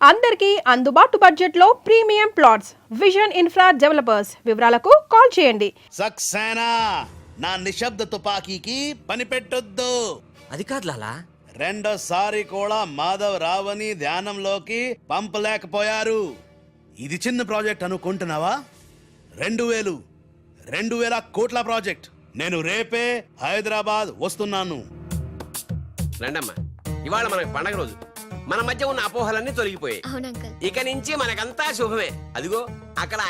అందరికీ అందుబాటు బడ్జెట్లో premium plots vision infra developers. వివరాలకు కాల్ చేయండి. సక్సేనా నా నిశ్శబ్ద తుపాకీకి పని పెట్టొద్దు. అది కాదు లాలా. రెండోసారి కూడా మాధవ్ రావని ధ్యానంలోకి పంపలేకపోయారు. ఇది చిన్న ప్రాజెక్ట్ అనుకుంటున్నావా? 2000 కోట్ల ప్రాజెక్ట్. నేను రేపే హైదరాబాద్ వస్తున్నాను. రండమ్మా, ఇవాళ మనకి పండగ రోజు. మన మధ్య ఉన్న అపోహలన్నీ తొలగిపోయాయి. ఇక నుంచి మనకంతా శుభమే. అదిగో అక్కడ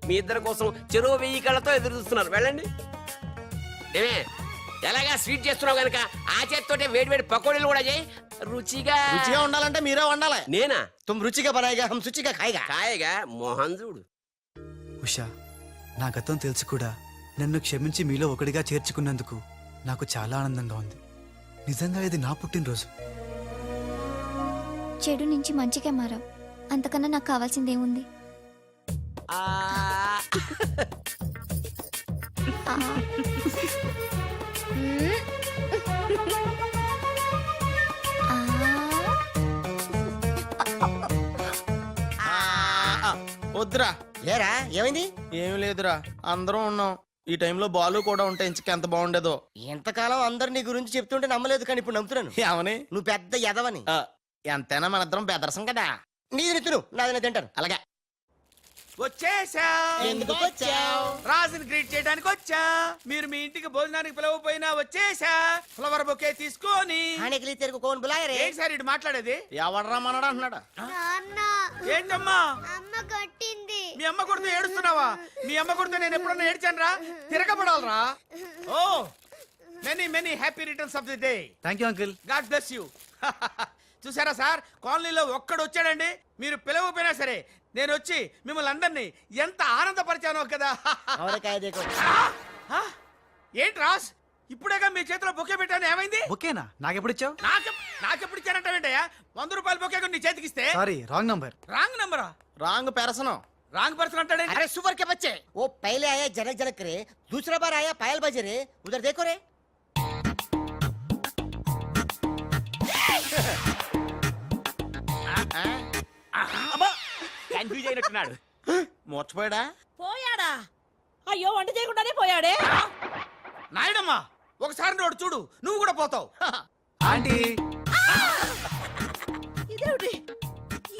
మీ ఇద్దరు కోసం చెరో 1000 కళ్ళతో ఎదురు చూస్తున్నారు. వెళ్ళండి. ఏమే ఎలాగా స్వీట్ చేస్తున్నావు గనక ఆ చేతితోటే వేడి పకోడీలు కూడా చేయి. రుచిగా ఉండాలంటే మీరే వండాలి. నేనా? తుమ్ రుచిగా బనాయిగా హమ్ శుచిగా ఖాయిగా. కాయగా మోహన్ చూడు. ఉషా, నా గతం తెలుసు కూడా నన్ను క్షమించి మీలో ఒకటిగా చేర్చుకున్నందుకు నాకు చాలా ఆనందంగా ఉంది. నిజంగా ఇది నా పుట్టినరోజు. చెడు నుంచి మంచిగా మారావు. అంతకన్నా నాకు కావాల్సిందేముంది? వద్దురా. లేరా, ఏమైంది? ఏమి లేదురా, అందరం ఉన్నాం. ఈ టైంలో బాలు కూడా ఉంటే ఇంకెంత బాగుండేదో. ఎంతకాలం అందరు నీ గురించి చెప్తుంటే నమ్మలేదు, కానీ ఇప్పుడు నమ్ముతున్నాను. ఏమని? నువ్వు పెద్ద ఎదవని. ఎంతైనా మన ఇద్దరం బెదరసం కదా. నీది తిను, నాది తింటాను. అలాగే. వచ్చేసా. ఎందుకు వచ్చావ్? రాజుని గ్రీట్ చేయడానికి వచ్చా. మీరు మీ ఇంటికి భోజనానికి పిలవపోయినా వచ్చేసా. ఫ్లవర్ బొకే తీసుకొని. ఏంటి సార్ ఇటు మాట్లాడేది? ఎవడరా మనడు అంటున్నాడు. ఏంటమ్మా? అమ్మ కొట్టింది. మీ అమ్మ కొడుతూ ఏడుస్తున్నావా? మీ అమ్మ కొడుతూ నేను ఎప్పుడన్నా ఏడ్చాను రా? తిరగబడాలరా? Oh many happy returns of the day. Thank you uncle. God bless you. చూసారా సార్, కాలనీలో ఒక్కడు వచ్చాడండి. మీరు పిలవపోయినా సరే నేను వచ్చి మిమ్మల్ని అందరినీ ఎంత ఆనందపరిచానో కదా. ఏంటి రాస్, ఇప్పుడేగా మీ చేతిలో బొకే పెట్టాను, ఏమైంది? ఓకేనా? నాకెప్పుడు ఇచ్చావు? నాకెప్పుడు ఇచ్చానంటావేంటయ్యా? 100 రూపాయల బొకే నీ చేతికి ఇస్తే. Sorry, wrong number. రాంగ్ నంబరా? రాంగ్ పెరసనం. రాంగ్ పర్సన్ అంటాడే. अरे सुपर के बच्चे, वो पहले आया जनक जनक रे, दूसरा बार आया पायल बजे रे. उधर देखो रे. కన్ఫ్యూజ్ అయినట్టున్నాడు. మోర్చిపోయాడా? పోయాడా? అయ్యో, వంట చేయకుండానే పోయాడే. నాయుడమ్మా, ఒకసారి నోడు చూడు, నువ్వు కూడా పోతావు. ఆంటీ, ఇదేమిటి,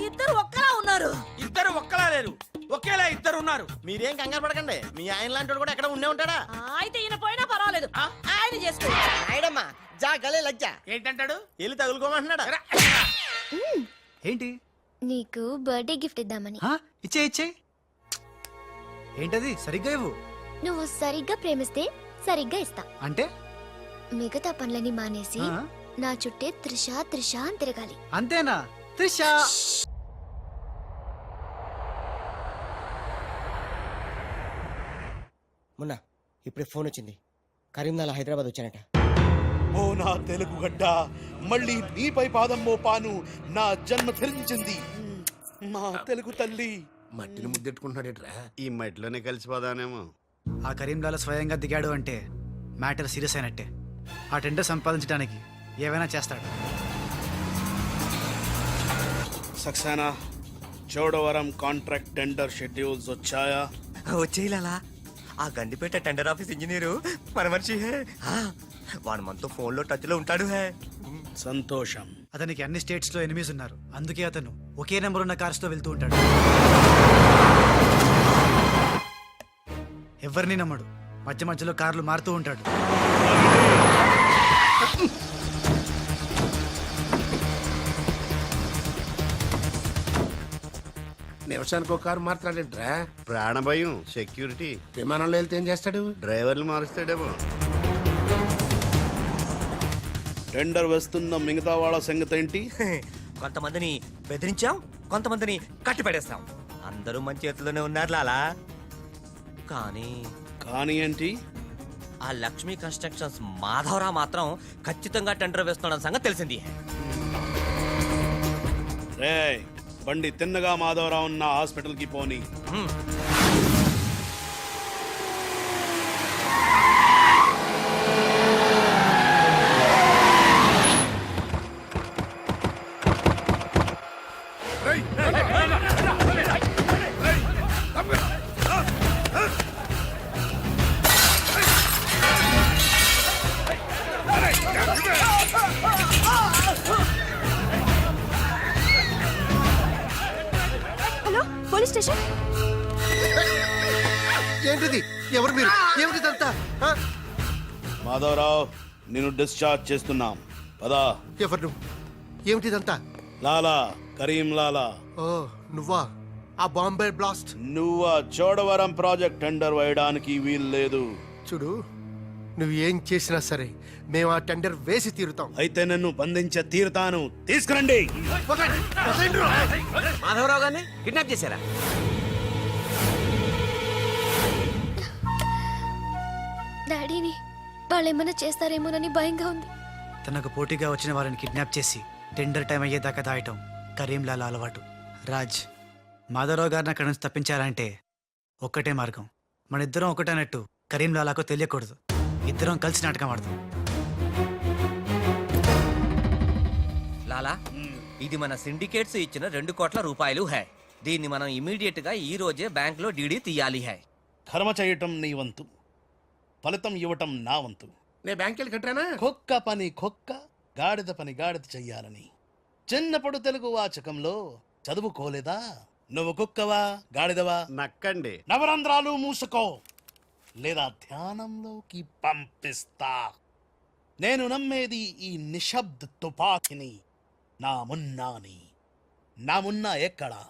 ఇద్దరు ఒక్కలా ఉన్నారు. ఇద్దరు ఒక్కలా లేరు, ఒకేలా ఇద్దరు ఉన్నారు. మీరేం కంగారు పడకండి. మీ ఆయన లాంటి కూడా ఎక్కడ ఉండే ఉంటాడా? అయితే ఈయన పోయినా పర్వాలేదు, ఆయన చేసుకో. నాయుడమ్మా, జా గలే లజ్జా. ఏంటంటాడు? వెళ్ళి తగులుకోమంటున్నాడా? ఏంటి? నీకు బర్త్డే గిఫ్ట్ ఇద్దామని. ఇచ్చే. ఏంటది? సరిగ్గా ఇవ్వు. నువ్వు సరిగ్గా ప్రేమిస్తే సరిగ్గా ఇస్తా. అంటే మిగతా పనులని మానేసి నా చుట్టే త్రిషా అని తిరగాలి. అంతేనా? త్రిషా. మొన్న ఇప్పుడే ఫోన్ వచ్చింది, కరీంనాల హైదరాబాద్ వచ్చానట. ఓ నా తెలుగు గడ్డ, మళ్ళీ నీపై పాదం మోపాను. నా జన్మ ధరించింది మా తెలుగు తల్లి. మట్టిని ముద్దెట్టుకుంటున్నాడేట్రా? ఈ మట్టిలోనే కలిసిపోదానేమో. ఆ కరీంలాల స్వయంగా దిగాడు అంటే మ్యాటర్ సీరియస్ అయినట్టే. ఆ టెండర్ సంపాదించడానికి ఏవైనా చేస్తాడు. Saxena, Chodavaram contract tender schedules వచ్చాయా? వచ్చేయాలా? ఆ గండిపేట టెండర్ ఆఫీస్ ఇంజనీరు మన మనిషి హే. వాడు మనతో ఫోన్ లో టచ్ లో ఉంటాడు హే. సంతోషం. అతనికి అన్ని స్టేట్స్ లో ఎనిమీస్ ఉన్నారు. అందుకే అతను ఒకే నెంబర్ ఉన్న కార్స్ తో వెళ్తూ ఉంటాడు. ఎవరిని నమ్మడు. మధ్యలో కార్లు మారుతూ ఉంటాడు. నిమిషానికి ఒక కారు మాట్లాడేట్రా? ప్రాణభయం, సెక్యూరిటీ. విమానంలో వెళ్తే ఏం చేస్తాడు? డ్రైవర్లు మారుస్తాడేమో. టెండర్ వేస్తున్న మిగతా వాళ్ళ సంగతి ఏంటి? కొంతమందిని బెదిరించాం, కొంతమందిని కట్టి పడేస్తాం. అందరూ మన చేతిలోనే ఉన్నారు లాలా. కానీ ఏంటి? ఆ లక్ష్మీ కన్స్ట్రక్షన్స్ మాధవరావు మాత్రం ఖచ్చితంగా టెండర్ వేస్తున్న సంగతి తెలిసింది. రేయ్, బండి తిన్నగా మాధవరావు ఉన్న హాస్పిటల్ కి పోని. Hello police station. ఏంటిది? ఎవరు మీరు? ఏమిటిదంతా? మాధవరావు నేను డిశ్చార్జ్ చేస్తున్నాం పదా. ఎవరు నువ్వు? ఏమిటిదంతా? లాలా కరీం లాలా. ఓ నువ్వా? ఆ బాంబే బ్లాస్ట్. నువ్వు ఆ చోడవరం ప్రాజెక్ట్ టెండర్ వేయడానికి వీలు లేదు. చూడు, నువ్వు ఏం చేసినా సరే మేము ఆ టెండర్ వేసి తీరుతాం. అయితే నన్ను బంధించే తీరుతాను. తీసుకురండి. మాధవరావు గారిని కిడ్నాప్ చేశారా? డాడీని వాళ్ళు ఏమైనా చేస్తారేమోనని భయంగా ఉంది. తనకు పోటీగా వచ్చిన వారిని కిడ్నాప్ చేసి టెండర్ టైం అయ్యేదాకా దాయటం కరీంలాల అలవాటు. రాజ్, మాధవరావు గారిని అక్కడి నుంచి తప్పించాలంటే ఒక్కటే మార్గం. మన ఇద్దరం ఒకటన్నట్టు కరీంలాలాకు తెలియకూడదు. ఇద్దరం కలిసి నాటకం ఆడతాం. లాలా ఇది మన సిండికేట్స్ ఇచ్చిన 2 కోట్ల రూపాయలు హై. దీన్ని మనం ఇమీడియట్ గా ఈ రోజే బ్యాంక్ లో డీడీ తీయాలి హై. కర్మ చేయటం నీ వంతు, ఫలితం ఇవ్వటం నా వంతు. నేను బ్యాంక్ వెళ్ళి కట్టానా? కుక్క పని కుక్క, గాడిద పని గాడిద చెయ్యాలని చిన్నప్పుడు తెలుగు వాచకంలో చదువుకోలేదా? నువ్వు కుక్కవా గాడిదవా? నక్కండి. నవరంధ్రాలు మూసుకో లేదా ధ్యానంలోకి పంపిస్తా. నేను నమ్మేది ఈ నిశ్శబ్ద తుపాకిని. నా మున్నాని. నా మున్నా ఎక్కడా?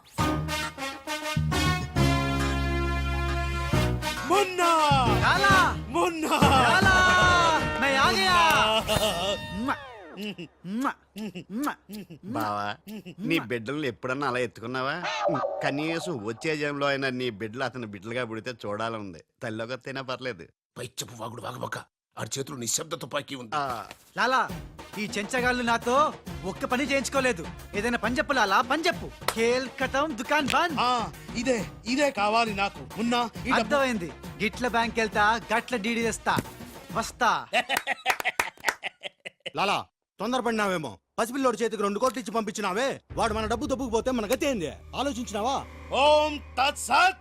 మున్నా మున్నా బావా, నీ బిడ్డలను ఎప్పుడన్నా అలా ఎత్తుకున్నావా? కనీసం వచ్చే జన్మలో అయినా నీ బిడ్డలు అతని బిడ్డలుగా పుడితే చూడాలనుంది. తల్లిలోకొత్తైనా పర్లేదు. పైచ్చపు వాగుడు వాగబక్క. ఆడి చేతులు నిశ్శబ్ద తుపాకీ ఉంది. లాలా, ఈ చెంచగాళ్ళు నాతో ఒక్క పని చేయించుకోలేదు. ఏదైనా పని చెప్పు లాలా, పని చెప్పు. ఖేల్ ఖతం, దుకాన్ బంద్. ఇదే ఇదే కావాలి నాకు. మున్నా ఈ డబ్బు- అర్థమైంది. గిట్ల బ్యాంక్ వెళ్తా, గట్ల డీడీ తెస్తా. వస్తా. లాలా తొందరపడినావేమో. పసిపిల్లోడి చేతికి 2 కోట్లు ఇచ్చి పంపించినావే, వాడు మన డబ్బు దొబ్బుకుపోతే మన గతి ఏంది? ఆలోచించినావా? ఓం తత్సత్.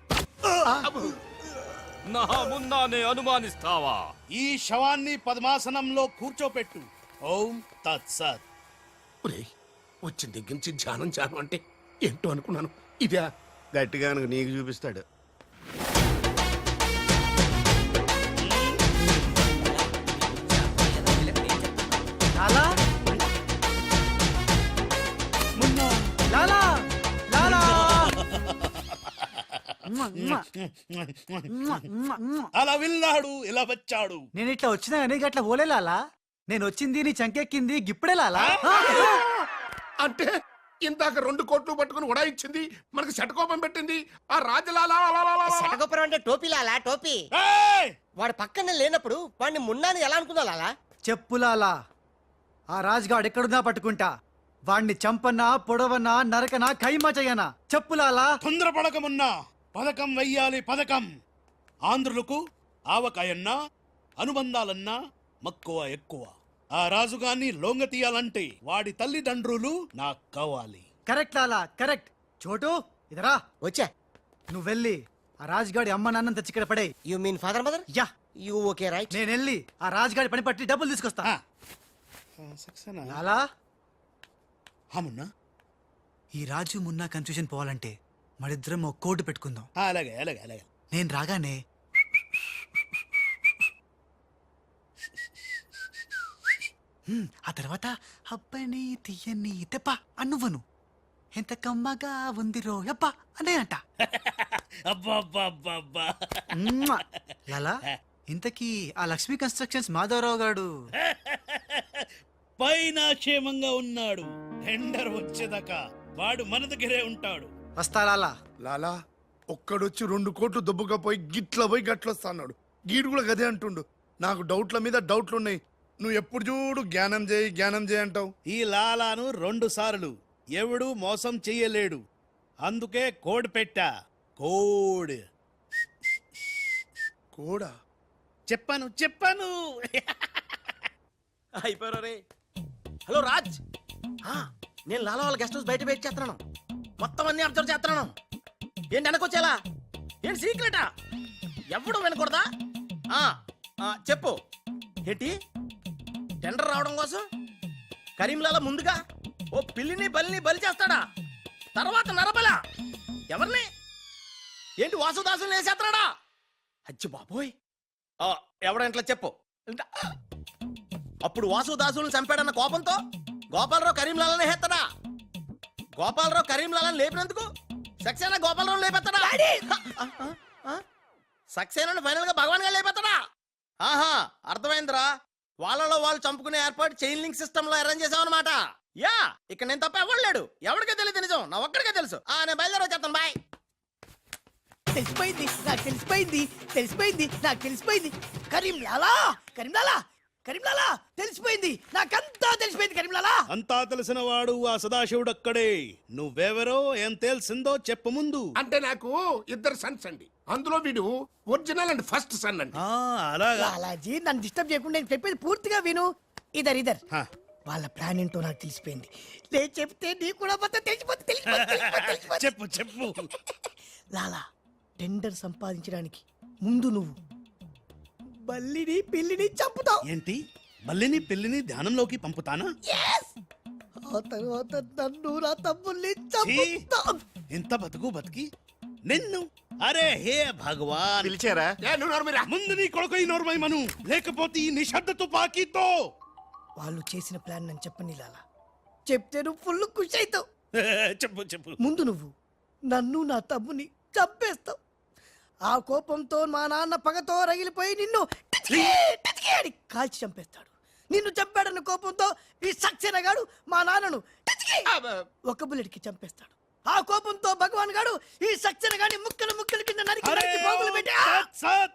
నా మున్నానే అనుమానిస్తావా? ఈ శవాన్ని పద్మాసనంలో కూర్చోపెట్టు. ఓం తత్సత్. వచ్చిన దగ్గర నుంచి ధ్యానం ధ్యానం అంటే ఏంటో అనుకున్నాను. ఇదే గట్టిగా నీకు చూపిస్తాడు. లాలా మున్నా లాలా లాలా. అలా వెళ్ళాడు, ఇలా వచ్చాడు. నేను ఇట్లా వచ్చినా కానీ గట్ల పోలే లాలా. నేను వచ్చింది నీ చంకెక్కింది గిప్పుడే లాలా. అంటే ఇందాక 2 కోట్లు పట్టుకుని ఉడాయించింది, మనకి శటకోపం పెట్టింది ఆ రాజలాలా. శటగొప్పరం అంటే టోపీ లాలా, టోపీ. ఏయ్! వాడు పక్కనే లేనప్పుడు వాడిని మున్నాని ఎలా అనుకున్నా లాలా? చెప్పు లాలా. ఆ రాజ్గాడ్ ఎక్కడున్నా పట్టుకుంటా. వాణ్ణి చంపన్నా, పొడవన్నా, నరకనా, ఖైమా చెయ్యనా. చెప్పు లాలా. తొందరపడకమున్నా. పథకం వెయ్యాలి, పథకం. ఆంధ్రులకు ఆవకాయన్నా, అనుబంధాలన్నా మక్కువ ఎక్కువ. ఆ రాజుగాన్ని లొంగ తీయాలంటే వాడి తల్లిదండ్రులు నాకు కావాలి. కరెక్ట్ లాలా, కరెక్ట్. చోటు ఇదరా. వచ్చా. నువ్వు వెళ్ళి ఆ రాజ్గాడి అమ్మ నాన్న తెచ్చి ఇక్కడ పడే. You mean father mother? Yeah, you okay right. నేను వెళ్ళి ఆ రాజ్గాడి పని పట్టి డబ్బులు తీసుకొస్తా. లాలా, మున్నా ఈ రాజు మున్నా కన్ఫ్యూజన్ పోవాలంటే మరిద్దరం ఒక కోడ్ పెట్టుకుందాం. అలాగే అలాగే అలాగే. నేను రాగానే ఆ తర్వాత అబ్బని తీయని తెప్ప అన్నువ్వను. ఎంత కమ్మగా ఉంది రోయప్ప అనే అంట. అబ్బా లాలా, ఇంతకీ ఆ లక్ష్మీ కన్స్ట్రక్షన్స్ మాధవరావు గాడు పైన క్షేమంగా ఉన్నాడు. టెండర్ వచ్చేదాకా వాడు మన దగ్గరే ఉంటాడు. వస్తా లాలా. లాలా ఒక్కడొచ్చి 2 కోట్లు దొబ్బకపోయి గిట్ల పోయి గట్లొస్తాడు. గీడు కూడా గదే అంటుండు. నాకు డౌట్ల మీద డౌట్లున్నాయి. నువ్వు ఎప్పుడు చూడు జ్ఞానం చేయి అంటావు. ఈ లాలాను 2 సార్లు ఎవడు మోసం చెయ్యలేడు. అందుకే కోడ్ పెట్టా. కోడ్ కూడా చెప్పాను. అయిపోయారు రే. హలో రాజ్, నేను లాలా వాళ్ళ గెస్ట్ హౌస్ బయట వెయిట్ చేస్తున్నాను. మొత్తం అన్ని అబ్జర్వ్ చేస్తున్నాను. ఏంటి వెనకొచ్చేలా? ఏంటి సీక్రెటా? ఎవడు వినకూడదా? ఆ, చెప్పు. ఏంటి టెండర్ రావడం కోసం కరీంలాల ముందుగా ఓ పిల్లిని బలిని బలి చేస్తాడా? తర్వాత నరబల ఎవరిని? ఏంటి వాసుదాసుని వేసేస్తాడా? అచ్చి బాబోయ్, ఎవడంట్లా చెప్పు. అప్పుడు వాసుదాసులను చంపాడన్న కోపంతో గోపాలరావు కరీంలాలని హేత్తడా? గోపాలరావు కరీంలాలని లేపినందుకు సక్సేనా గోపాలరావు లేపెత్తడా? సక్సేనాను ఫైనల్ గా భగవాన్ గా లేపెత్తడా? ఆహా, అర్థమైందిరా. వాళ్ళలో వాళ్ళు చంపుకునే ఏర్పాటు చైన్ లింక్ సిస్టమ్ లో అరేంజ్ చేసామన్నమాట. యా, ఇక్కడ నేను తప్ప ఎవరు లేడు. ఎవరికే తెలియదు నిజం, నా ఒక్కడికే తెలుసు. నేను బయలుదేరి వచ్చేస్తాను. బాయ్. తెలిసిపోయింది నాకు, తెలిసిపోయింది, తెలిసిపోయింది నాకు, తెలిసిపోయింది. కరీంలాలా, కరీంలాలా, కరీంలాలా, తెలిసిపోయింది నాకంతా, తెలిసిపోయింది కరీంలాలా. అంతా తెలిసిన వాడు ఆ సదాశివుడు అక్కడే. నువ్వెవరో ఏం తెలిసిందో చెప్పు ముందు. అంటే నాకు ఇద్దరు సన్స్ అండి, అందులో వీడు ఒరిజినల్ అండ్ ఫస్ట్ సన్ అండి. అలాగా? లాలాజీ నన్ను డిస్టర్బ్ చేయకుండా నేను చెప్పేది పూర్తిగా విను. ఇదర్ ఇదర్ హా. వాళ్ళ ప్లాన్ ఏంటో నాకు తెలిసిపోయింది. నేను చెప్తే నీకు కూడా మొత్తం తెలిసిపోతుంది, తెలిసిపోతుంది. చెప్పు చెప్పు. లాలా, టెండర్ సంపాదించడానికి ముందు నువ్వు బల్లిని పిల్లిని చంపుతావు. ఏంటి, మల్లిని పిల్లిని ధ్యానంలోకి పంపుతానా? ఆ తర్వాత నన్ను నా తమ్ముల్ని ఛీ! చంపుతావు. ఇంత బతుకు బతికి నిన్ను, అరే హే భగవాన్. పిలిచారా? ముందు నీ కొడుకు ఈ నోర్మై మను, లేకపోతే ఈ నిశ్శబ్ద తుపాకీతో. వాళ్ళు చేసిన ప్లాన్ నన్ను చెప్పని లాలా, చెప్తే నువ్వు ఫుల్ ఖుషి అవుతావు. చెప్పు చెప్పు. ముందు నువ్వు నన్ను నా తమ్ముని చంపేస్తావు. ఆ కోపంతో మా నాన్న పగతో రగిలిపోయి నిన్ను టిచికి టిచికి అని కాల్చి చంపేస్తాడు. నిన్ను చంపాడన్న కోపంతో ఈ సక్సేనా గాడు మా నాన్నను టిచికి ఒక బుల్లెట్కి చంపేస్తాడు. ఆ కోపంతో భగవాన్ గాడు ఈ సక్సేనా గాని ముక్కలు ముక్కలు కింద నరికి అరే నరికి పోగులు పెట్టి సత్ సత్,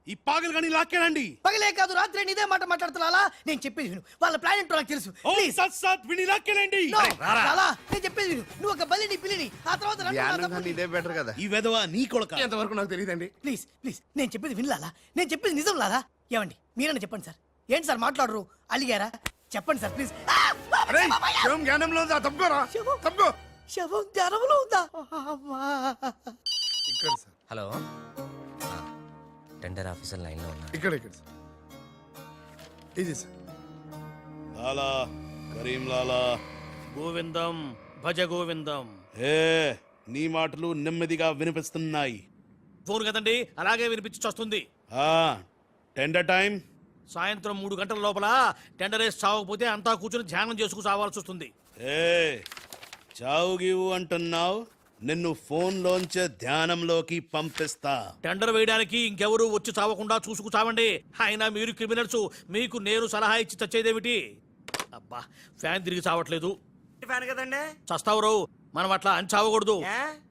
ఈ పాగలు గాని లాక్కేనండి. పగలే కాదు రాత్రి ఇదే మాట మాట్లాడుతున్నా. నేను చెప్పేది విను, వాళ్ళ ప్లాన్ ఏంటో నాకు తెలుసు. ఓ Please. సత్ సత్, విని లాక్కేనండి. No, లాలా, నేను చెప్పేది విను. నువ్వు ఒక బలిని పిల్లిని, ఆ తర్వాత నన్ను నా ధ్యానం తమ్ముడిని. కన్నా ఇదే బెటర్ కదా. ఈ వెధవ నీ కొడుక. ఎంతవరకు నాకు తెలియదండి. ప్లీజ్ ప్లీజ్, నేను చెప్పేది వినలాలా, నేను చెప్పేది నిజం లాలా. ఏమండి మీరన్నా చెప్పండి సార్. ఏంటి సార్ మాట్లాడరు, అలిగారా? చెప్పండి సార్ ప్లీజ్. అరే శివం జ్ఞానంలో ఉందా? తప్పుకోరా, శివం. తప్పుకో. శవం జ్వరంలో ఉందా? అమ్మా. ఇక్కడ sir, hello, tender officer line లో ఉన్నా. ఇక్కడ ఇక్కడ సార్. ఇది సార్. లాలా, కరీం లాలా. గోవిందం భజ గోవిందం. ఏ, నీ మాటలు నెమ్మదిగా వినిపిస్తున్నాయి. ఫోన్ కదండి, అలాగే వినిపించి వస్తుంది. ఆ, టెండర్ టైం సాయంత్రం 3 గంటల లోపల టెండర్ వేసి చావకపోతే అంతా కూర్చొని ధ్యానం చేసుకు చావాల్సి వస్తుంది. ఏ, చావు గీవు అంటున్నావు, నిన్ను ఫోన్ లోంచే ధ్యానంలోకి పంపిస్తా. టెండర్ వేయడానికి ఇంకెవరు వచ్చి చావకుండా చూసుకు చావండి. అయినా మీరు క్రిమినల్స్, మీకు నేను సలహా ఇచ్చి చచ్చేదేమిటి? అబ్బా, ఫ్యాన్ తిరిగి చావట్లేదు. ఫ్యాన్ కదండి. చస్తావు, మనం అట్లా అని చావకూడదు.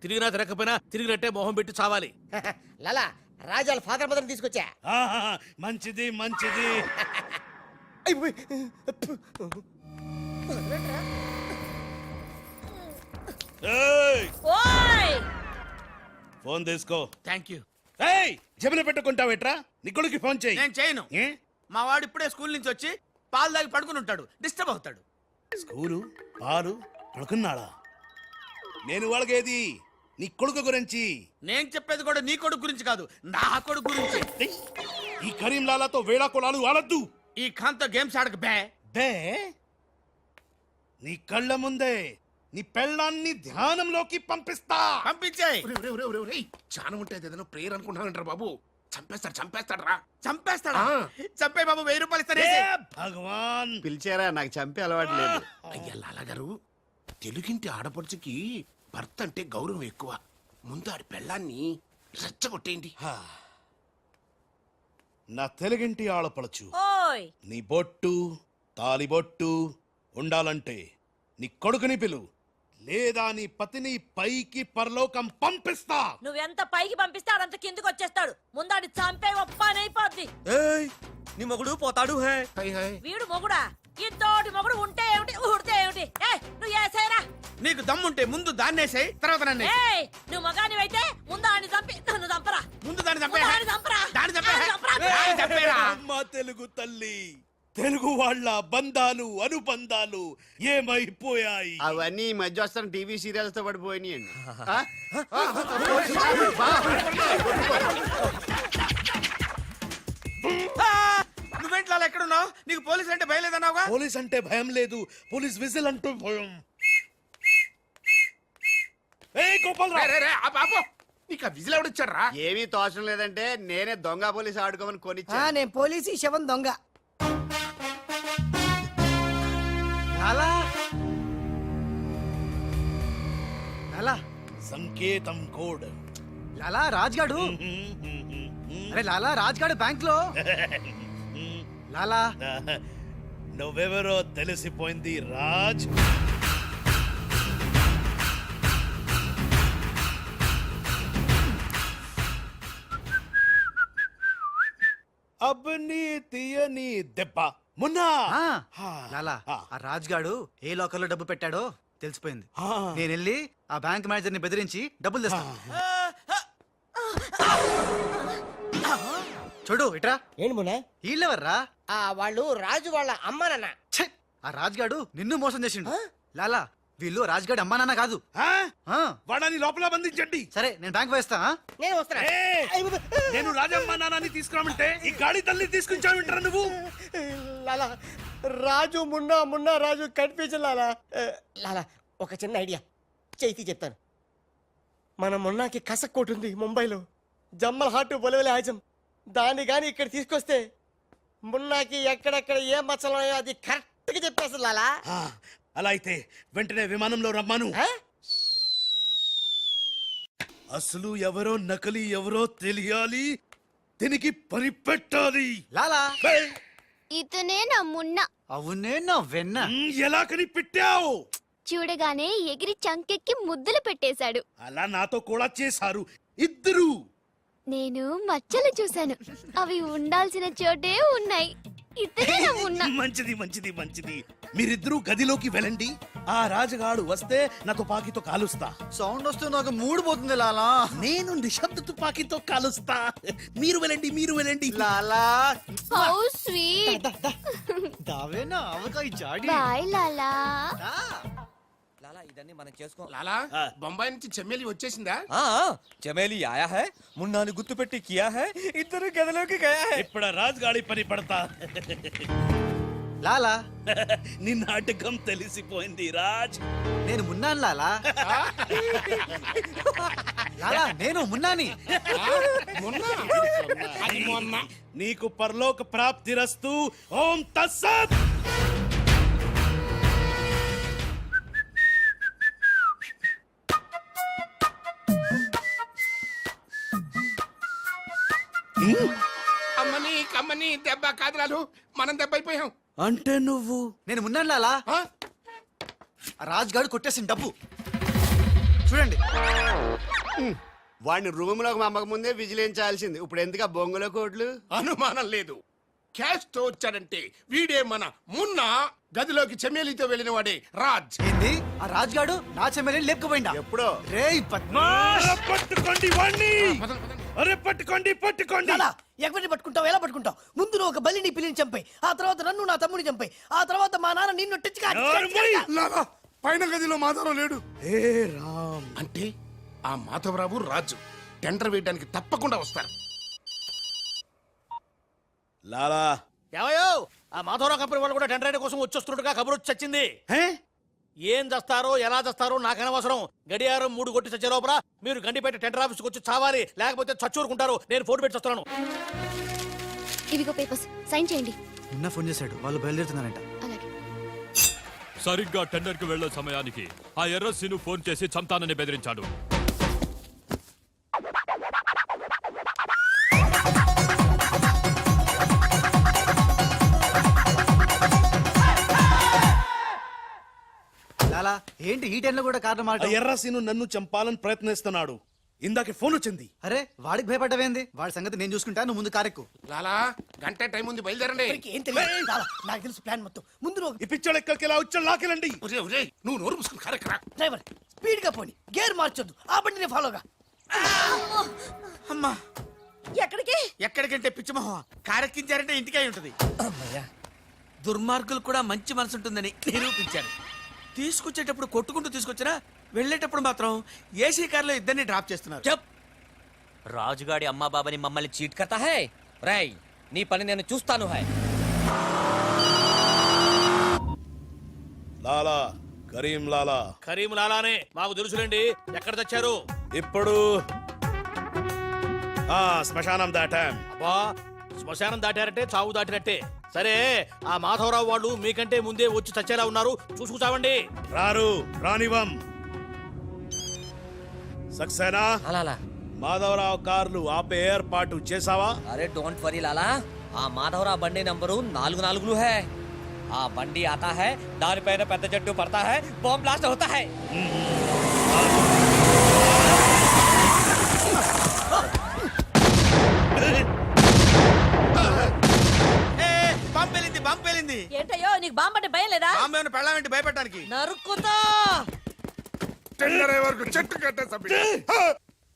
తిరిగినా తిరగకపోయినా తిరిగినట్టే మొహం పెట్టి చావాలి. లాలా, రాజాల ఫాదర్ మదర్ తీసుకొచ్చా. ఆహా, మంచిది మంచిది. ఏయ్, ఓయ్, ఫోన్ తీసుకో. Thank you. ఏయ్, జబిన పెట్టుకుంటావేట్రా? నీ కొడుకు ఫోన్ చేయి. నేను చేయను. ఏ? మా వాడు ఇప్పుడే స్కూల్ నుంచి వచ్చి పాలు తాగి పడుకుని ఉంటాడు, డిస్టర్బ్ అవుతాడు. స్కూలు, పాలు, పడుకున్నాడా? నేను వాళ్ళకేది నీ కొడుకు గురించి. నేను చెప్పేది కూడా నీ కొడుకు గురించి కాదు, నా కొడుకు గురించి. ఏయ్, ఈ కరీం లాలాతో వేళా కొలాలు ఆడద్దు. ఈ ఖాన్తో గేమ్స్ ఆడక బే. బే, నీ కళ్ళ ముందే నీ పెళ్ళాన్ని ధ్యానంలోకి పంపిస్తా. పంపించేయ్. చాలా ఉంటుంది, ఏదైనా ప్రేయర్ అనుకుంటానంటారు బాబు. చంపేస్తాడు, చంపేస్తాడు రా. చంపేస్తాడా? ఆ. చంపే బాబు, 1000 రూపాయలు ఇస్తానే. ఏ భగవాన్. పిలిచారా? నాకు చంపే అలవాటు లేదు. అయ్యా లాలగారు, తెలుగింటి ఆడపడుచుకి భర్త అంటే గౌరవం ఎక్కువ. ముందు ఆడి పెళ్ళాన్ని రెచ్చగొట్టేయండి. నా తెలుగింటి ఆడపడచ్చు ఓయ్, నీ బొట్టు, తాలిబొట్టు ఉండాలంటే నీ కొడుకుని పిలు, లేదా నీ పతిని పైకి పరలోకం పంపిస్తా. నువ్వెంత పైకి పంపిస్తాడంత కిందకి వచ్చేస్తాడు. ముందాడి చంపే ఒప్పనైపోద్ది. ఏయ్, నీ మొగుడు పోతాడు హే. High high. వీడు మొగుడా? ఇంతోటి మొగుడు ఉంటే ఏమిటి, ఊడితే ఏమిటి? ఏయ్, నువ్వు ఏసేరా. నీకు దమ్ముంటే ముందు దాన్నేసేయ్, తర్వాత నన్ను ఏయ్, నువ్వు మగానివైతే ముందు ఆడిని చంపి నన్ను చంపరా. ముందు దాన్ని చంపే. ముందు ఆడిని చంపరా. దాన్ని చంపే. ఆడిని చంపరా. దాన్ని చంపేరా. అమ్మ తెలుగు తల్లి, తెలుగు వాళ్ళ బంధాలు అనుబంధాలు ఏమైపోయాయి? అవన్నీ ఈ మధ్య వస్తున్న టీవీ సీరియల్స్ తో పడిపోయినాయండి. నువ్వేంటి లాలా ఎక్కడున్నావు? నీకు పోలీస్ అంటే భయం లేదన్నావుగా? పోలీస్ అంటే భయం లేదు, పోలీస్ విజిల్ అంటూ భయం. ఏయ్ గోపాలరావు, నీకు విజిల్ ఎవడిచ్చారా? ఏమీ తోచడం లేదంటే నేనే దొంగ పోలీస్ ఆడుకోమని కొనిచ్చా. నేను పోలీసు ఈ శవం దొంగ. లాలా లాలా సంకేతం కోడ్. లాలా రాజ్గాడు. అరే లాలా రాజ్గాడు బ్యాంక్ లో. లాలా నువ్వెవరో తెలిసిపోయింది రాజ్. అబ్బని తీయని దెబ్బ మున్నా. లాలా ఆ రాజ్గాడు ఏ లోకల్లో డబ్బు పెట్టాడో తెలిసిపోయింది. ఆ. నేను వెళ్ళి ఆ బ్యాంక్ మేనేజర్ ని బెదిరించి డబ్బులు తెస్తాను. చూడు ఇట్రా. ఏంటి మున్నా? వీళ్ళెవర్రా? వాళ్ళు రాజు వాళ్ళ అమ్మానన్న. ఛే! ఆ రాజ్గాడు నిన్ను మోసం చేసిండు. లాలా వీళ్ళు రాజ్గాడు అమ్మా నాన్న కాదు. ఆ. వాడని లోపల బంధించండి. సరే నేను బ్యాంక్ వేస్తా. నేను వస్తున్నా. నేను రాజమ్మ నాన్నని తీసుకురామంటే ఈ గాడి తల్లి తీసుకొచ్చావింటారా నువ్వు? లాలా రాజు మున్నా, మున్నా రాజు కన్ఫ్యూజన్ లాలా. లాలా ఒక చిన్న ఐడియా చేతి చెప్తాను. మన మున్నాకి కసక్కోటు ఉంది ముంబైలో, జమ్మల్ హాటు బొలవెలి హాజం. దాన్ని గాని ఇక్కడ తీసుకొస్తే మున్నాకి ఎక్కడెక్కడ ఏ మచ్చలు ఉన్నాయో అది కరెక్ట్ గా చెప్పేస్తుంది లాలా. అలా అయితే వెంటనే విమానంలో రమ్మను. అసలు ఎవరో నకలి ఎవరో తెలియాలి, దీనికి పని పెట్టాలి. లాలా ఇతనే నా మున్న. అవునే నా వెన్న. ఎలా కనిపెట్టావు? చూడగానే ఎగిరి చంకెక్కి ముద్దులు పెట్టేశాడు. అలా నాతో కూడా చేశారు ఇద్దరు. నేను మచ్చలు చూశాను, అవి ఉండాల్సిన చోటే ఉన్నాయి. ఇతనే నా మున్న. మంచిది మంచిది మంచిది. మీరిద్దరూ గదిలోకి వెళ్ళండి. ఆ రాజుగాడు వస్తే నా తుపాకీతో కాలుస్తా. సౌండ్ వస్తే నాకు మూడు పోతుంది లాలా. నేను నిశ్శబ్ద తుపాకీతో కాలుస్తా. మీరు వెళ్ళండి, మీరు వెళ్ళండి. లాలా how sweet. దావేనా avakaya Jadi. Bye లాలా. లాలా ఇదన్నీ మనం చేసుకో. లాలా బొంబాయి నుంచి చెమ్మేలి వచ్చేసిందా? చమేలి ఆయా హై, మున్నాని గుర్తు పెట్టి కియా హై, ఇద్దరు గదిలోకి గయా హై. ఇప్పుడు రాజుగాడి పని పడతా. లాలా నీ నాటకం తెలిసిపోయింది రాజ్. నేను మున్నాను లాలా. లాలా నేను మున్నాని. నీకు పరలోక ప్రాప్తిరస్తు. ఓం తస్సత్. అమ్మని కమ్మని దెబ్బ కాదురాలు, మనం దెబ్బ అయిపోయాం. అంటే నువ్వు? నేను మున్నాను లాలా. ఆ రాజ్గాడు కొట్టేసిన డబ్బు చూడండి. వాడిని రూమ్ లోకి మమ్మక ముందే విజిలించాల్సింది. ఇప్పుడు ఎందుకు ఆ బొంగుల కోట్లు? అనుమానం లేదు, క్యాష్ తో వచ్చాడంటే వీడే మన మున్నా. గదిలోకి చెమ్మేలితో వెళ్ళిన వాడే రాజ్. ఏంది ఆ రాజ్గాడు నా చెమ్మెల్ని లేపుకుపోయిందా? ఎప్పుడో. రేయ్ పద్మాష్. పట్టుకోండి వాణ్ణి. అరే పట్టుకోండి పట్టుకోండి. ఎవరిని పట్టుకుంటావు, ఎలా పట్టుకుంటావు? ముందు నువ్వు ఒక బలిని పిల్లిని చంపాయి, ఆ తర్వాత నన్ను నా తమ్ముని చంపాయి, ఆ తర్వాత మా నాన్న నిన్ను లాలా పైన గదిలో మాధవరావు లేడు. ఏ రామ్. అంటే ఆ మాధవరావు రాజు టెండర్ వేయడానికి తప్పకుండా వస్తారు. లాలా ఏమయ్యో, ఆ మాధవరావు కంపెనీ వాళ్ళు కూడా టెండర్ కోసం వచ్చేస్తున్నట్టుగా కబురు వచ్చి చచ్చింది. ఏం చేస్తారో ఎలా చేస్తారో నాకు అనవసరం. గడియారం 3 కొట్టి చచ్చే లోపల మీరు గండిపేట టెండర్ ఆఫీస్కి వచ్చి చావాలి, లేకపోతే చచ్చూరుకుంటారు. నేను ఫోన్ పెట్టి వస్తున్నాను. ఇవిగో పేపర్స్, సైన్ చేయండి. నిన్న ఫోన్ చేశాడు, వాళ్ళు బయలుదేరుతున్నారంట. అలాగే. సరిగ్గా టెండర్ కి వెళ్లే సమయానికి ఆ ఎర్రస్సీను ఫోన్ చేసి చంతానని బెదిరించాడు. లాలా ఏంటి ఈ టైంలో కూడా కారణం మాట? ఎర్రసీను నన్ను చంపాలని ప్రయత్నిస్తున్నాడు. ఇందాక ఫోన్ వచ్చింది. అరే వాడికి భయపడ్డవేంది? వాడి సంగతి నేను చూసుకుంటా, నువ్వు ముందు కారెక్కు. లాలా గంట టైం ఉంది, బయలుదేరండి. ఏం తెలియదు లాలా, నాకు తెలుసు ప్లాన్ మొత్తం. ముందు నువ్వు ఈ పిచ్చోడు ఎక్కడికి ఇలా వచ్చాడు, లాకెళ్ళండి. నువ్వు నోరు మూసుకుని కారెక్కరా. డ్రైవర్ స్పీడ్ గా పోని, గేర్ మార్చొద్దు, ఆ బండిని ఫాలోగా. ఎక్కడికి? ఎక్కడికంటే పిచ్చిమోహం, కారెక్కించారంటే ఇంటికి అయి ఉంటుంది. దుర్మార్గులు కూడా మంచి మనసు ఉంటుందని నిరూపించారు. తీసుకొచ్చేటప్పుడు కొట్టుకుంటూ తీసుకొచ్చినా వెళ్ళేటప్పుడు మాత్రం ఏసీ కార్లో ఇద్దరిని డ్రాప్ చేస్తున్నారు. చెప్ రాజుగాడి అమ్మా బాబాని మమ్మల్ని చీట్ కర్తా హై. రై నీ పని నేను చూస్తాను హై. లాలా కరీం లాలా కరీం లాలానే మాకు తెలుసులేండి. ఎక్కడ తెచ్చారు? ఇప్పుడు శ్మశానం దాటాం. అబ్బా శ్మశానం దాటారంటే చావు దాటినట్టే. సరే ఆ మాధవరావు వాళ్ళు మీకంటే ముందే వచ్చి చచ్చేలా ఉన్నారు, చూసుకుచావండి. రారు రానివం. సక్సేనా అలాలా మాధవరావు కార్లు ఆపే ఏర్పాటు చేసావా? అరే డోంట్ వరీ లాలా, ఆ మాధవరావు బండి నంబరు 44 హై. ఆ బండి ఆతా హై, దానిపైన పెద్ద జట్టు పడతా హై, బాంబ్ బ్లాస్ట్ అవుతా హై. పంపేలింది. ఏంటయ్యో నీకు బాంబఅంటే భయం లేదా? బాంబేను పెళ్ళామేంటి భయపెట్టడానికి? నరుక్కుతా. టెండర్ అయ్యే వరకు చెట్టు కట్టేసా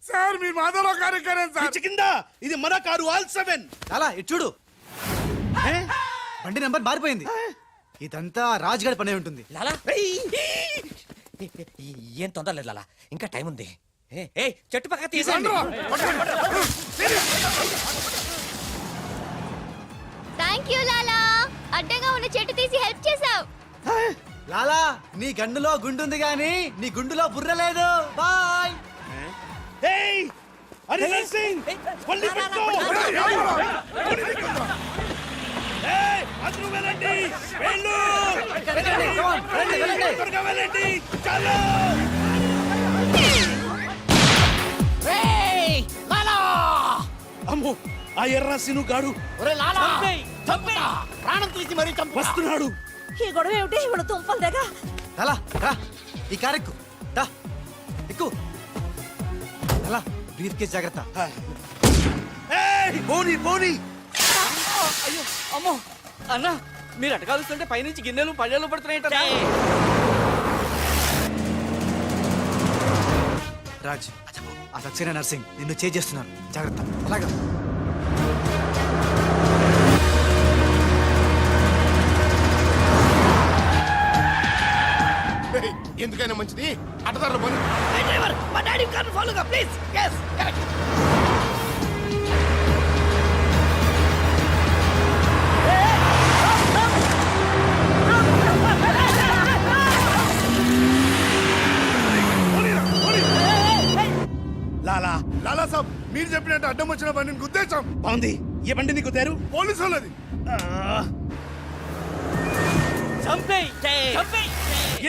సార్. మీరు మాధవరావు గారు ఎక్కారేం సార్? పిచ్చి కింద ఇది మన కారు ఆల్ 7. అలా ఇటు చూడు, బండి నెంబర్ మారిపోయింది. ఇదంతా రాజుగాడి పనే ఉంటుంది. లాలా ఏం తొందర లేదు లాలా, ఇంకా టైం ఉంది. ఏ చెట్టు పక్క తీసేయండి. థ్యాంక్ యూ లాలా, అడ్డంగా ఉన్న చెట్టు తీసి హెల్ప్ చేసావు. లాలా నీ గన్నులో గుండుంది గాని నీ గుండులో బుర్ర లేదు. బాయ్. హరిహర్ సింగ్ వల్లి పెట్టు. అందరూ వెళ్ళండి, వెళ్ళు. త్వరగా వెళ్ళండి, చాలు. అమ్మో ఆ ఎర్రసిను గాడు ప్రాణం తీసి మరీ వస్తున్నాడు. ఈ గొడవ ఏమిటి? ఇప్పుడు తుంపలు దగ్గర. లాలా రా, ఈ కారు ఎక్కు. దా ఎక్కు. లాలా బ్రీఫ్ కేస్ జాగ్రత్త. పోనీ పోనీ. అయ్యో అమ్మో అన్న, మీరు అటకాలుస్తుంటే పైనుంచి గిన్నెలు పళ్ళెలు పడుతున్నాయి. రాజ్, ఆ సక్సేనా నర్సింగ్ నిన్ను చేస్తున్నారు, జాగ్రత్త. అలాగా ఎందుకైనా మంచిది అడ్డదారులు పని. డ్రైవర్ మా డాడీ కార్ ఫాలోగా please. yes correct. Lala Lala సాబ్, మీరు చెప్పినట్టు అడ్డం వచ్చిన బండిని గుద్దేశాం. బాగుంది. ఏ బండి నీకు తేరు? పోలీసు వాళ్ళది.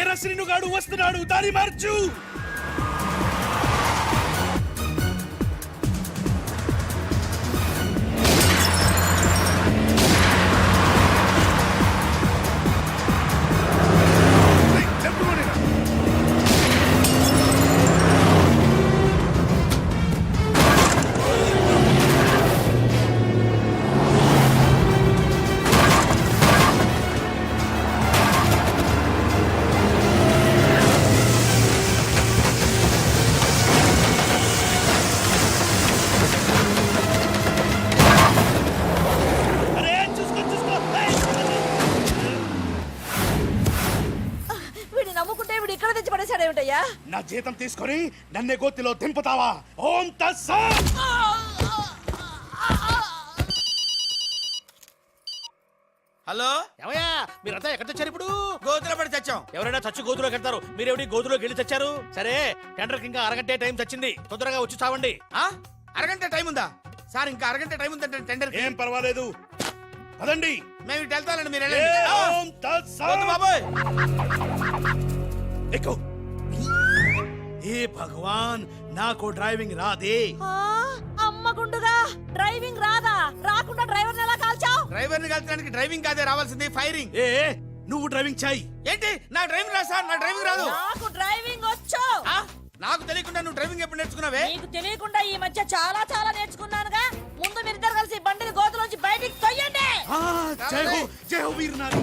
ఎర్రసిను గాడు వస్తున్నాడు, దారి మార్చు. నా జీతం తీసుకొని నన్నే గోతిలో దింపుతావా? ఓం తస్సా. హలో ఏమయ్యా, మీరంతా ఎక్కడ తెచ్చారు? ఇప్పుడు గోతులో పడి తెచ్చాం. ఎవరైనా చచ్చి గోతులోకి వెళ్తారు, మీరేమిటి గోతులోకి వెళ్ళి తెచ్చారు? సరే టెండర్ ఇంకా అరగంటే టైం తెచ్చింది, తొందరగా వచ్చి చావండి. అరగంట టైం ఉందా సార్? ఇంకా అరగంట టైం ఉందంటే టెండర్. ఏం పర్వాలేదు, పదండి. మేము ఇటు వెళ్తానండి, మీరు ఓం తస్సా. బాబాయ్ ఎక్కు. ఏ భగవాన్, నాకు డ్రైవింగ్ రాదే. అమ్మ గుండుగా డ్రైవింగ్ రాదా? రాకుండా డ్రైవర్ ఎలా కాల్చావు? డ్రైవర్ ని కలిపడానికి డ్రైవింగ్ కాదే రావాల్సింది, ఫైరింగ్. ఏ నువ్వు డ్రైవింగ్ చేయి. ఏంటి నా డ్రైవింగ్ రాదు సార్? నా డ్రైవింగ్ రాదు. నాకు డ్రైవింగ్ వచ్చు. నాకు తెలియకుండా నువ్వు డ్రైవింగ్ ఎప్పుడు నేర్చుకున్నావే? నీకు తెలియకుండా ఈ మధ్య చాలా చాలా నేర్చుకున్నానుగా. ముందు మీరిద్దరు కలిసి బండిని గోతులోంచి బయటికి తొయ్యండి. జై హో, జై హో వీర్ నారి.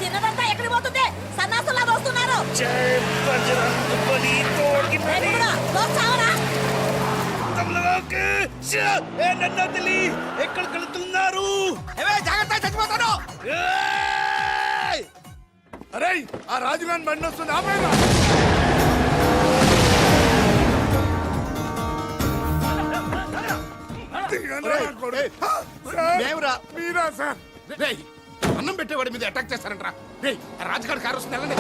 తిన్నదంతా ఎక్కడికి పోతుంది? సన్నాసులా వస్తున్నారు. జై బజరంగబలి. రేపు కూడా దోస్తావరా? తమలనాకే నన్ను వదిలి ఎక్కడికి వెళ్తున్నారు? జాగ్రత్త చచ్చిపోతాను. ఏయ్! అరే ఆ రాజుగాని బండి వస్తుంది ఆపేరా. మేమురా. మీరా సార్? అన్నం పెట్టేవాడి మీద అటాక్ చేస్తారంట్రా. రాజుగారి కారు వస్తుంది వెళ్ళండి.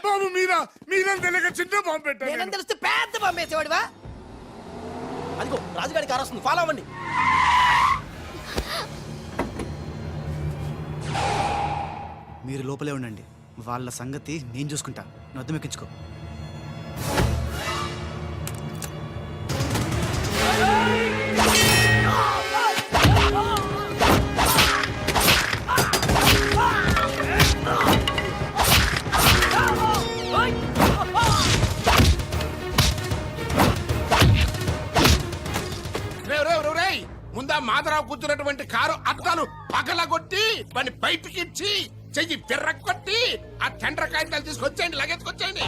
బాబు మీరా మీరేం తెలియక చిన్న బాంబు పెట్టారు. నేనేం తెలిస్తే పెద్ద పంపేసేవాడివా? అదిగో రాజుగారి కారు వస్తుంది, ఫాలో అవ్వండి. మీరు లోపలే ఉండండి, వాళ్ళ సంగతి నేను చూసుకుంటా. నువ్వు అర్థం ఎక్కించుకో. ముందా మాధరావు కూర్చున్నటువంటి కారు అద్దాలు పగలగొట్టి వాడిని బయటికి ఇచ్చి చెయ్యి పిర్రకొట్టి ఆ టెండర్ కాగితాలు తీసుకొచ్చేయండి, లగెత్తుకొచ్చేయండి.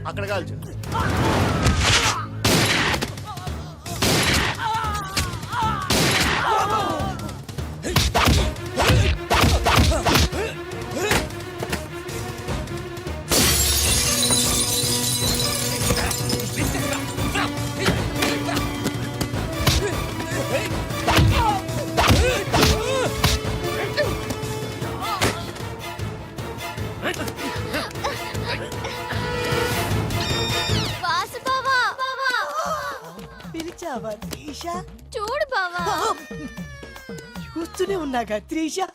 అక్కడ కాల్చు. వాసు బావా, పిలిచావా త్రీషా? చూడు బావా. చూస్తూనే ఉన్నాగా త్రీషా.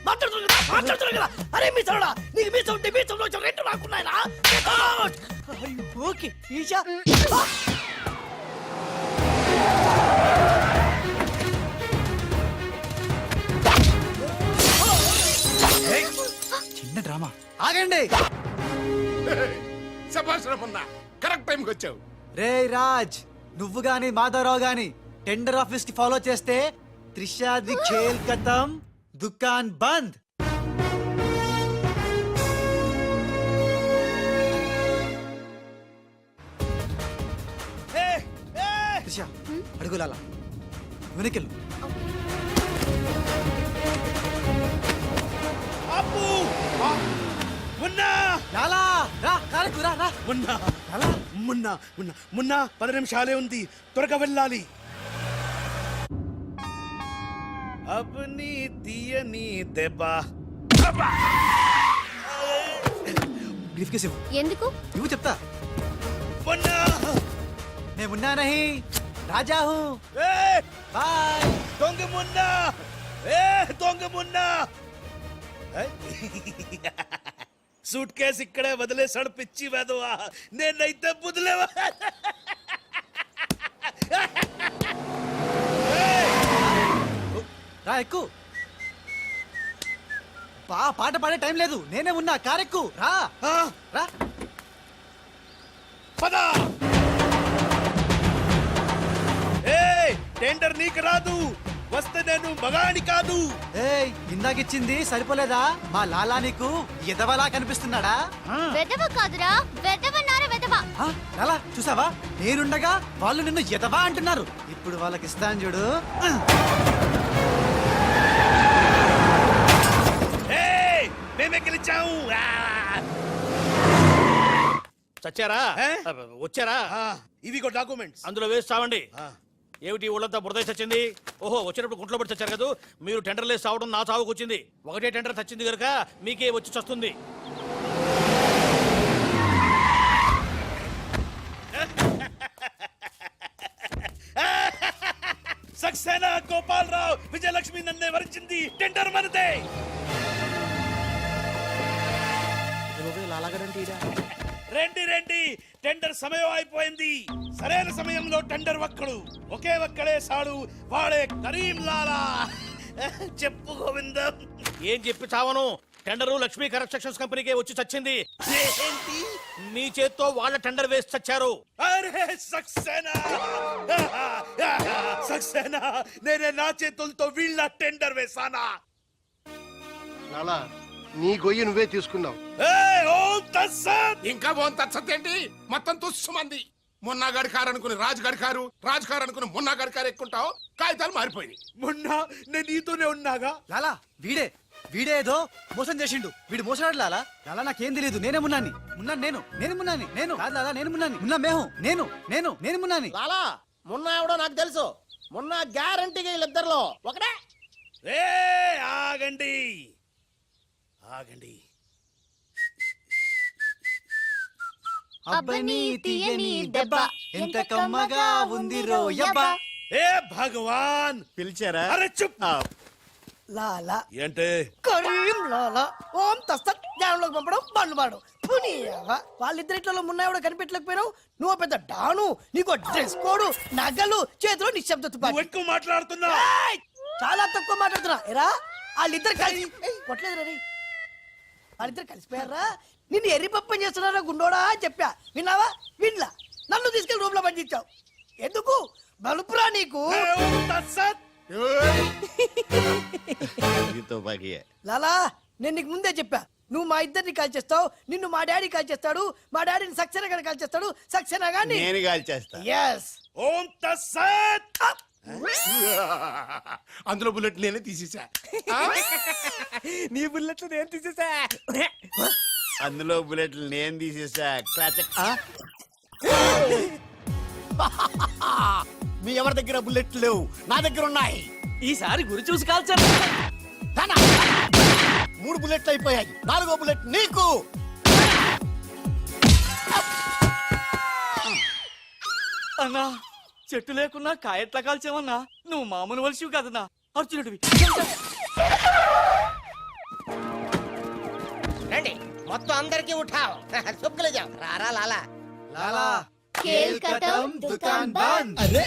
మాట్లాడుతున్నాను కదా. అరే మీ సోడా నీకు మీ సౌండ్ మీ సౌండ్ రెండు రాకున్నాయనా? ఓకే త్రీషా. చిన్న డ్రామా. ఆగండి. శభాష్ కరెక్ట్ టైంకి వచ్చావు. రే రాజ్, నువ్వు గాని మాధవరావు గాని టెండర్ ఆఫీస్ కి ఫాలో చేస్తే త్రిషాది ఖేల్ ఖతం, దుకాన్ బంద్. త్రిష అడుగులాల వెనకెళ్ళు. అప్పు మున్నా లాలా రా, కారకు రా రా. మున్నా మున్నా మున్నా మున్నా 10 నిమిషాలే ఉంది, త్వరగా వెళ్ళాలి. అబ్ని తీయని దెబ్బ. బ్రీఫ్ కేసు ఇవ్వు. ఎందుకు? నువ్వు చెప్తా. మున్నా నేను మున్నా నహీ రాజా హూ. A bye. దొంగ మున్నా, ఏ దొంగ మున్నా. సూట్ కేసు ఇక్కడే వదిలేసాడు పిచ్చి వెదవా. నేనైతే బుదిలేవా. రా ఎక్కు. పాట పాడే టైం లేదు, నేనే ఉన్నా. కారెక్కు రా రా. పదా. టెండర్ నీకు రాదు, వస్తే నేను మగాని కాదు. ఏయ్, ఇందాకిచ్చింది సరిపోలేదా? మా లాలా నీకు ఎదవలా కనిపిస్తున్నాడా? వెదవ కాదురా, వెదవన్నారా వెదవ. లాలా చూసావా, నేనుండగా వాళ్ళు నిన్ను ఎదవా అంటున్నారు. ఇప్పుడు వాళ్ళకి ఇస్తాను చూడు. మేమే గెలిచాము. చచ్చారా? వచ్చారా? ఇవిగో డాక్యుమెంట్స్. అందులో వేసి చావండి. ఏమిటి ఊళ్ళంతా బురద చచ్చింది? ఓహో, వచ్చినప్పుడు గుంట్లో పడి చచ్చారు కదా. మీరు టెండర్లు వేసి చావడం నా చావుకు వచ్చింది. ఒకటే టెండర్ చచ్చింది కనుక మీకే వచ్చి చస్తుంది. సక్సేనా గోపాలరావు విజయలక్ష్మి నన్నే వరించింది టెండర్ మనదే రండి రండి టెండర్ సమయం అయిపోయింది సరైన సమయంలో టెండర్ ఒక్కడు ఒకే ఒక్కడే సాడు వాడే కరీం లాలా చెప్పు గోవిందం ఏం చెప్పి చావను టెండరు లక్ష్మీ కన్స్ట్రక్షన్స్ కంపెనీకే వచ్చి చచ్చింది ఏంటి మీ చేత్తో వాళ్ళ టెండర్ వేసి చచ్చారు అరే సక్సేనా సక్సేనా నేనే నా చేతులతో వీళ్ళ టెండర్ వేసానా లాలా నీ గొయ్యి నువ్వే తీసుకున్నావు ఏయ్, ఓం తత్సత్! ఇంకా బోన్ తచ్చతేంటి మొత్తం తుస్సుమంది మొన్న గడికారు అనుకుని రాజు గడికారు రాజు కారు అనుకుని మొన్న గడికారు ఎక్కుంటావు కాగితాలు మారిపోయినాయి మొన్న నేను నీతోనే ఉన్నాగా లాలా వీడే ఏదో మోసం చేసిండు వీడు మోసగాడు లాలా లాలా నాకేం తెలియదు నేనే మున్నాని నేను కాదు లాలా నేను మున్నాని మున్నా మేహం నేను మున్నాని లాలా మొన్న ఎవడో నాకు తెలుసు మొన్న గ్యారంటీగా వీళ్ళిద్దరిలో ఒకటే ఏ ఆగండి ఆగండి అబ్బని తీయని దెబ్బ ఎంత కమ్మగా ఉంది రోయబ్బా ఏ భగవాన్ పిలిచారా అరే చుప్ లాలా ఏంటే కరీం లాలా ఓం తస్తత్ జ్ఞానంలోకి పంపడం బండ్లు పాడు పునీయవ్వ. వాళ్ళిద్దరిట్లలో మున్నాయో కనిపెట్టలేకపోయినావు నువ్వు పెద్ద డాను నీకు డ్రెస్ కోడు నగలు చేతిలో నిశ్శబ్ద నువ్వు తుపాకీ ఎక్కువ మాట్లాడుతున్నా ఏయ్! చాలా తక్కువ మాట్లాడుతున్నా ఎరా వాళ్ళిద్దరు కలిసి కొట్టలేదు రే వాళ్ళిద్దరు కలిసిపోయారా నిన్ను ఎర్రిపప్పని చేస్తున్నారా గుండోడా అని చెప్పా విన్నావా విన్లా నన్ను తీసుకెళ్లి రూమ్ లో పండించావు ఎందుకు బలుపురా నీకు ఏ, ఓం తత్సత్! లాలా నేను నీకు ముందే చెప్పా నువ్వు మా ఇద్దరిని కాల్ చేస్తావు నిన్ను మా డాడీ కాల్ చేస్తాడు మా డాడీని సక్సేనా గారిని కాల్ చేస్తాడు సక్సేనా గారిని నేను కాల్ చేస్తా ఎస్ ఓం తత్సత్! అందులో బుల్లెట్ నేనే తీసేసా నీ బుల్లెట్లు నేను తీసేసా అందులో బుల్లెట్లు నేను తీసేసా మీ ఎవరి దగ్గర బుల్లెట్లు లేవు నా దగ్గర ఉన్నాయి ఈసారి గురి చూసి కాల్చారు ధన! 3 బుల్లెట్లు అయిపోయాయి 4వ బుల్లెట్ నీకు అన్నా చెట్టు లేకున్నా కాయట్లా కాల్చావన్నా నువ్వు మామూలు వలసివి కదన్నా అర్జునుడివి రండి మొత్తం అందరికీ ఉఠావు రారా లాలా లాలా खेल खत्म दुकान बंद అరే